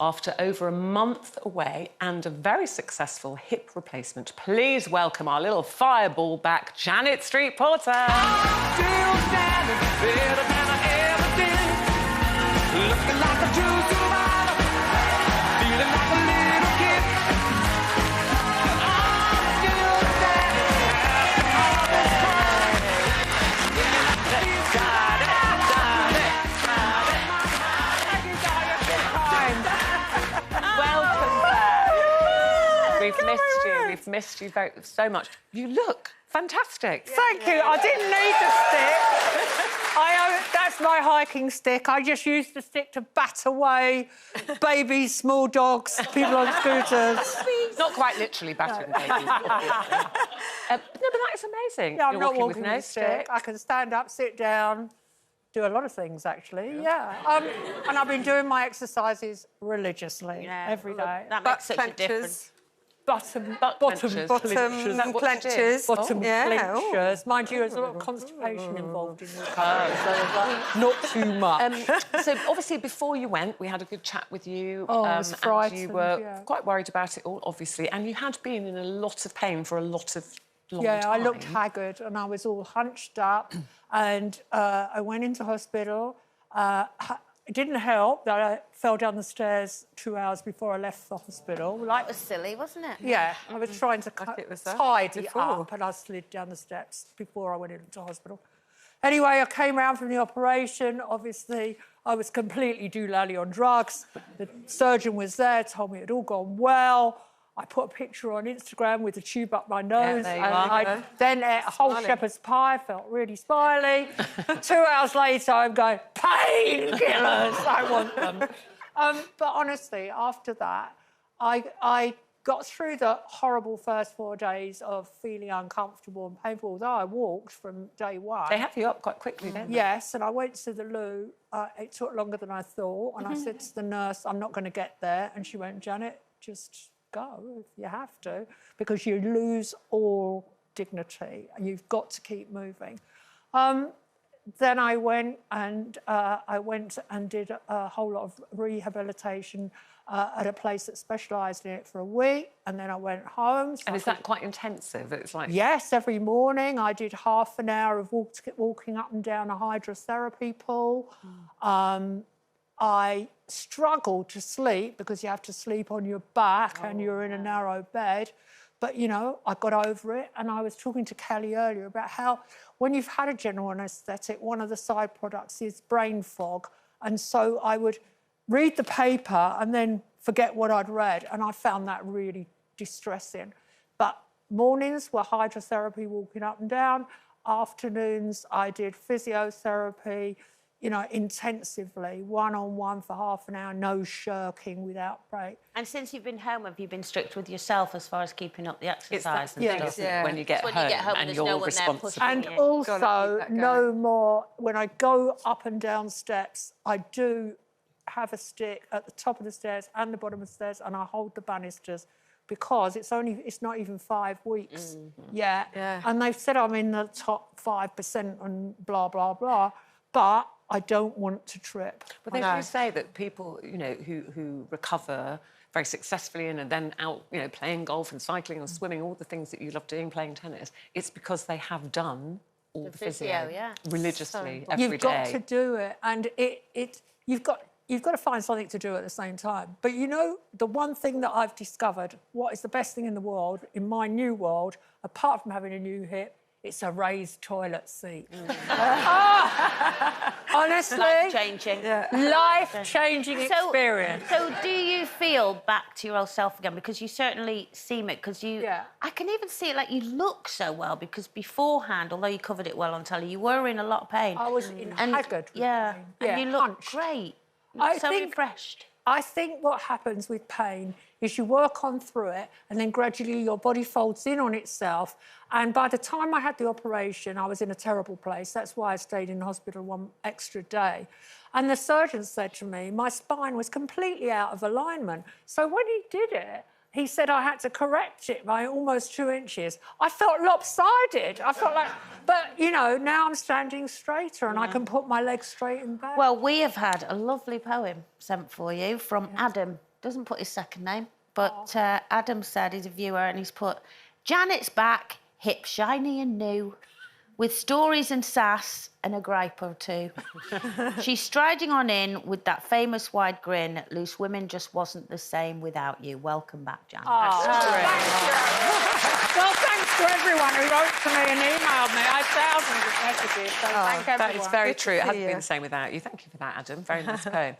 after over a month away and a very successful hip replacement. Please welcome our little fireball back, Janet Street Porter. Still standing, better than I ever did. Looking like a true survivor, feeling like a little kid. I'm still standing after all this time. Welcome back. We've missed you. We've missed you so much. You look fantastic. Thank you. I didn't need the stick. That's my hiking stick. I just use the stick to bat away babies, small dogs, people on scooters. Not quite literally battering babies. No, but that is amazing. Yeah, I'm You're not walking walking with no with a stick. I can stand up, sit down, do a lot of things, actually, yeah. And I've been doing my exercises religiously every day. That makes such a difference. Bottom clenchers. clenchers. Yeah. Clenchers. Mind you, there's a lot of constipation involved in recovery, so not too much. So, obviously, before you went, we had a good chat with you. Oh, I was frightened, and you were quite worried about it all, obviously, and you had been in a lot of pain for a long time. I looked haggard and I was all hunched up and I went into hospital. It didn't help that I fell down the stairs 2 hours before I left the hospital. That was silly, wasn't it? Yeah, I was trying to tidy up and I slid down the steps before I went into hospital. Anyway, I came round from the operation. Obviously, I was completely doolally on drugs. The surgeon was there, told me it had all gone well. I put a picture on Instagram with a tube up my nose. there you and are. I then ate a whole shepherd's pie, felt really smiley. 2 hours later, I'm going, painkillers, I want them. But honestly, after that, I got through the horrible first 4 days of feeling uncomfortable and painful, although I walked from day one. They have you up quite quickly, don't they? Yes, and I went to the loo. It took longer than I thought, and I said to the nurse, I'm not going to get there. And she went, Janet, just go if you have to, because you lose all dignity and you've got to keep moving. Then I went and did a whole lot of rehabilitation at a place that specialised in it for a week, and then I went home. So And is that quite intensive? It's like... Yes, every morning I did half an hour of walking up and down a hydrotherapy pool. I struggled to sleep because you have to sleep on your back and you're in a narrow bed. But, you know, I got over it. And I was talking to Kelly earlier about how when you've had a general anaesthetic, one of the side products is brain fog. And so I would read the paper and then forget what I'd read. And I found that really distressing. But mornings were hydrotherapy, walking up and down. Afternoons, I did physiotherapy, you know, intensively, one-on-one for half an hour, no shirking, without break. And since you've been home, have you been strict with yourself as far as keeping up the exercise and Yes, stuff? when you get home, and there's you're no one there responsible. pushing And you. also, no more, when I go up and down steps, I do have a stick at the top of the stairs and the bottom of the stairs, and I hold the banisters because it's not even 5 weeks yet. Yeah. And they've said I'm in the top 5% and blah, blah, blah. But I don't want to trip. But they do say that people, you know, who recover very successfully and are then out, you know, playing golf and cycling and swimming, all the things that you love doing, playing tennis, it's because they have done all the physio religiously every day. You've got to do it, and you've got to find something to do at the same time. But you know, the one thing that I've discovered, what is the best thing in the world, in my new world, apart from having a new hip, it's a raised toilet seat. Honestly. Life-changing. Life-changing experience. So do you feel back to your old self again? Because you certainly seem it, because you... Yeah. I can even see it, like, you look so well, because beforehand, although you covered it well on telly, you were in a lot of pain. I was haggard with pain. And you look hunched. great. So refreshed. I think what happens with pain is you work on through it and then gradually your body folds in on itself. And by the time I had the operation, I was in a terrible place. That's why I stayed in hospital 1 extra day. And the surgeon said to me, my spine was completely out of alignment. So when he did it, he said I had to correct it by almost 2 inches. I felt lopsided. I felt like... But, you know, now I'm standing straighter and I can put my legs straight in bed. Well, we have had a lovely poem sent for you from Adam. Doesn't put his second name, but Adam said he's a viewer and he's put, Janet's back, hip, shiny and new, with stories and sass and a gripe or two. She's striding on in with that famous wide grin. Loose Women just wasn't the same without you. Welcome back, Janet. Well, thanks to everyone who wrote to me and emailed me. I had thousands of messages, so thank everyone. That is very Good to true. It see hasn't you. been the same without you. Thank you for that, Adam. Very nice poem.